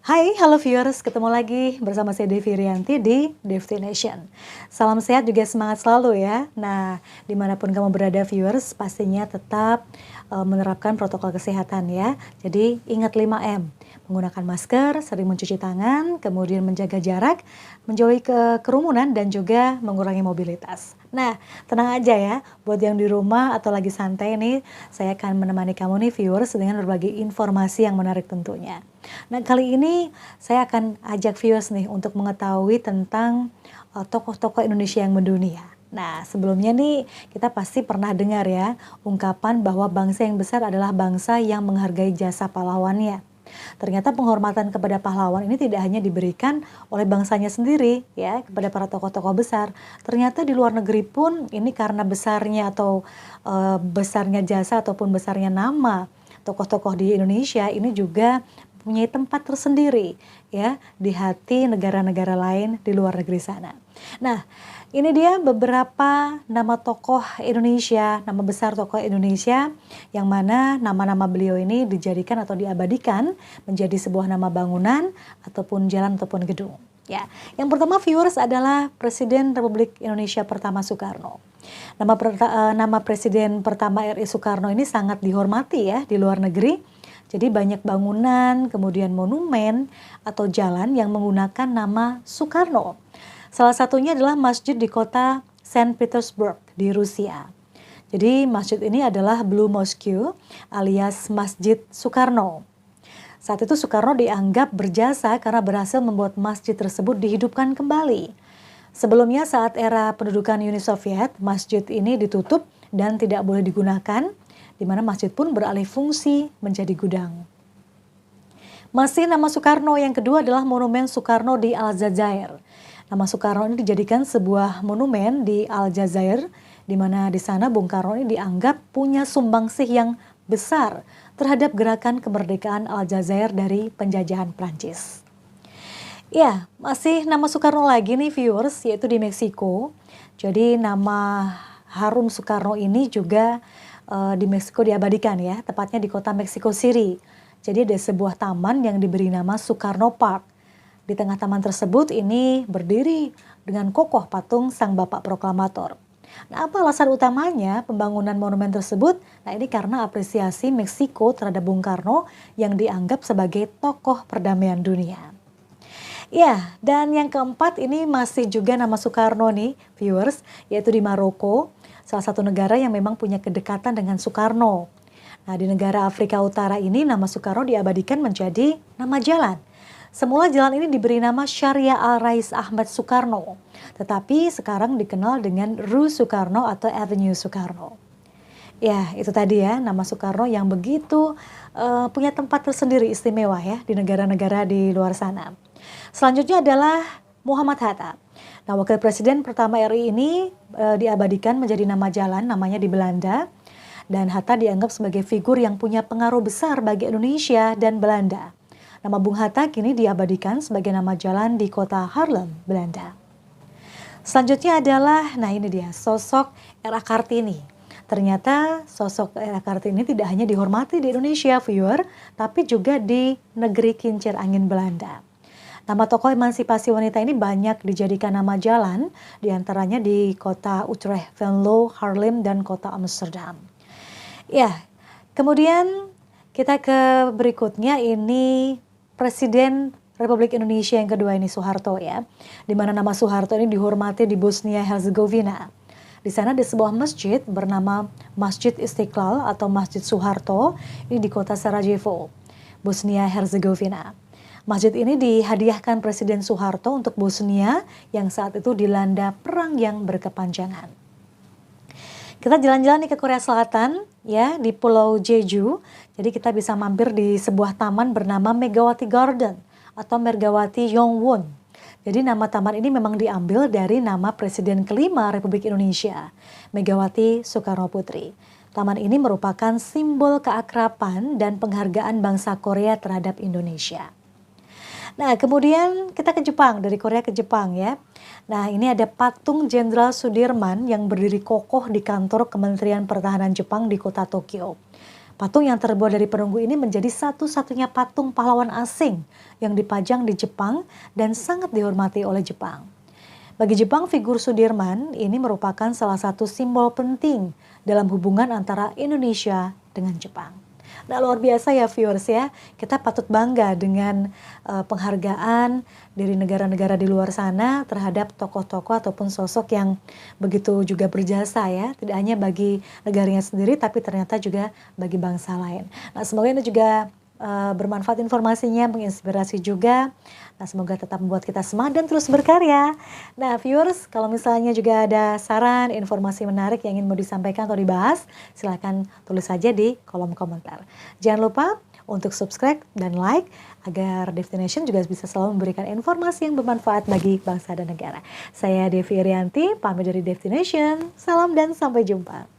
Hai, halo viewers, ketemu lagi bersama saya Devi Rianti di Destination. Salam sehat juga semangat selalu ya. Nah, dimanapun kamu berada viewers, pastinya tetap menerapkan protokol kesehatan ya. Jadi ingat 5M, menggunakan masker, sering mencuci tangan, kemudian menjaga jarak, menjauhi kerumunan dan juga mengurangi mobilitas. Nah, tenang aja ya, buat yang di rumah atau lagi santai nih, saya akan menemani kamu nih viewers dengan berbagi informasi yang menarik tentunya. Nah, kali ini saya akan ajak viewers nih untuk mengetahui tentang tokoh-tokoh Indonesia yang mendunia. Nah, sebelumnya nih kita pasti pernah dengar ya ungkapan bahwa bangsa yang besar adalah bangsa yang menghargai jasa pahlawannya. Ternyata penghormatan kepada pahlawan ini tidak hanya diberikan oleh bangsanya sendiri ya kepada para tokoh-tokoh besar. Ternyata di luar negeri pun ini karena besarnya atau besarnya jasa ataupun besarnya nama tokoh-tokoh di Indonesia ini juga punya tempat tersendiri ya di hati negara-negara lain di luar negeri sana. Nah, ini dia beberapa nama tokoh Indonesia, nama besar tokoh Indonesia yang mana nama-nama beliau ini dijadikan atau diabadikan menjadi sebuah nama bangunan ataupun jalan ataupun gedung. Ya, yang pertama viewers adalah Presiden Republik Indonesia pertama Soekarno. Nama Presiden pertama RI Soekarno ini sangat dihormati ya di luar negeri. Jadi banyak bangunan, kemudian monumen atau jalan yang menggunakan nama Soekarno. Salah satunya adalah masjid di kota Saint Petersburg di Rusia. Jadi masjid ini adalah Blue Mosque alias Masjid Soekarno. Saat itu Soekarno dianggap berjasa karena berhasil membuat masjid tersebut dihidupkan kembali. Sebelumnya saat era pendudukan Uni Soviet, masjid ini ditutup dan tidak boleh digunakan, di mana masjid pun beralih fungsi menjadi gudang. Masih nama Soekarno yang kedua adalah Monumen Soekarno di Aljazair. Nama Soekarno ini dijadikan sebuah monumen di Aljazair, di mana di sana Bung Karno ini dianggap punya sumbangsih yang besar terhadap gerakan kemerdekaan Aljazair dari penjajahan Prancis. Ya, masih nama Soekarno lagi nih viewers, yaitu di Meksiko. Jadi nama Harum Soekarno ini juga di Meksiko diabadikan ya, tepatnya di kota Mexico City. Jadi ada sebuah taman yang diberi nama Soekarno Park. Di tengah taman tersebut ini berdiri dengan kokoh patung Sang Bapak Proklamator. Nah, apa alasan utamanya pembangunan monumen tersebut? Nah, ini karena apresiasi Meksiko terhadap Bung Karno yang dianggap sebagai tokoh perdamaian dunia. Ya, dan yang keempat ini masih juga nama Soekarno nih, viewers, yaitu di Maroko. Salah satu negara yang memang punya kedekatan dengan Soekarno. Nah, di negara Afrika Utara ini nama Soekarno diabadikan menjadi nama jalan. Semula jalan ini diberi nama Syariah Al-Rais Ahmad Soekarno, tetapi sekarang dikenal dengan Rue Soekarno atau Avenue Soekarno. Ya, itu tadi ya nama Soekarno yang begitu punya tempat tersendiri istimewa ya di negara-negara di luar sana. Selanjutnya adalah Muhammad Hatta. Nah, wakil presiden pertama RI ini diabadikan menjadi nama jalan, namanya di Belanda. Dan Hatta dianggap sebagai figur yang punya pengaruh besar bagi Indonesia dan Belanda. Nama Bung Hatta kini diabadikan sebagai nama jalan di kota Haarlem, Belanda. Selanjutnya adalah, nah ini dia, sosok R.A. Kartini. Ternyata sosok R.A. Kartini tidak hanya dihormati di Indonesia, viewer, tapi juga di negeri kincir angin Belanda. Nama tokoh emansipasi wanita ini banyak dijadikan nama jalan, diantaranya di kota Utrecht, Venlo, Haarlem, dan kota Amsterdam. Ya, kemudian kita ke berikutnya ini Presiden Republik Indonesia yang kedua ini Soeharto ya, di mana nama Soeharto ini dihormati di Bosnia Herzegovina. Di sana ada sebuah masjid bernama Masjid Istiqlal atau Masjid Soeharto, ini di kota Sarajevo, Bosnia Herzegovina. Masjid ini dihadiahkan Presiden Soeharto untuk Bosnia yang saat itu dilanda perang yang berkepanjangan. Kita jalan-jalan nih ke Korea Selatan ya, di Pulau Jeju. Jadi kita bisa mampir di sebuah taman bernama Megawati Garden atau Mergawati Yongwon. Jadi nama taman ini memang diambil dari nama Presiden kelima Republik Indonesia, Megawati Soekarno Putri. Taman ini merupakan simbol keakraban dan penghargaan bangsa Korea terhadap Indonesia. Nah, kemudian kita ke Jepang, dari Korea ke Jepang ya. Nah, ini ada patung Jenderal Sudirman yang berdiri kokoh di kantor Kementerian Pertahanan Jepang di kota Tokyo. Patung yang terbuat dari perunggu ini menjadi satu-satunya patung pahlawan asing yang dipajang di Jepang dan sangat dihormati oleh Jepang. Bagi Jepang, figur Sudirman ini merupakan salah satu simbol penting dalam hubungan antara Indonesia dengan Jepang. Nah, luar biasa ya viewers ya, kita patut bangga dengan penghargaan dari negara-negara di luar sana terhadap tokoh-tokoh ataupun sosok yang begitu juga berjasa ya, tidak hanya bagi negaranya sendiri tapi ternyata juga bagi bangsa lain. Nah, semoga ini juga bermanfaat informasinya, menginspirasi juga. Nah, semoga tetap membuat kita semangat dan terus berkarya. Nah, viewers, kalau misalnya juga ada saran, informasi menarik yang ingin mau disampaikan atau dibahas, silakan tulis saja di kolom komentar. Jangan lupa untuk subscribe dan like agar Devtination juga bisa selalu memberikan informasi yang bermanfaat bagi bangsa dan negara. Saya Devi Irianti, pamit dari Devtination. Salam dan sampai jumpa.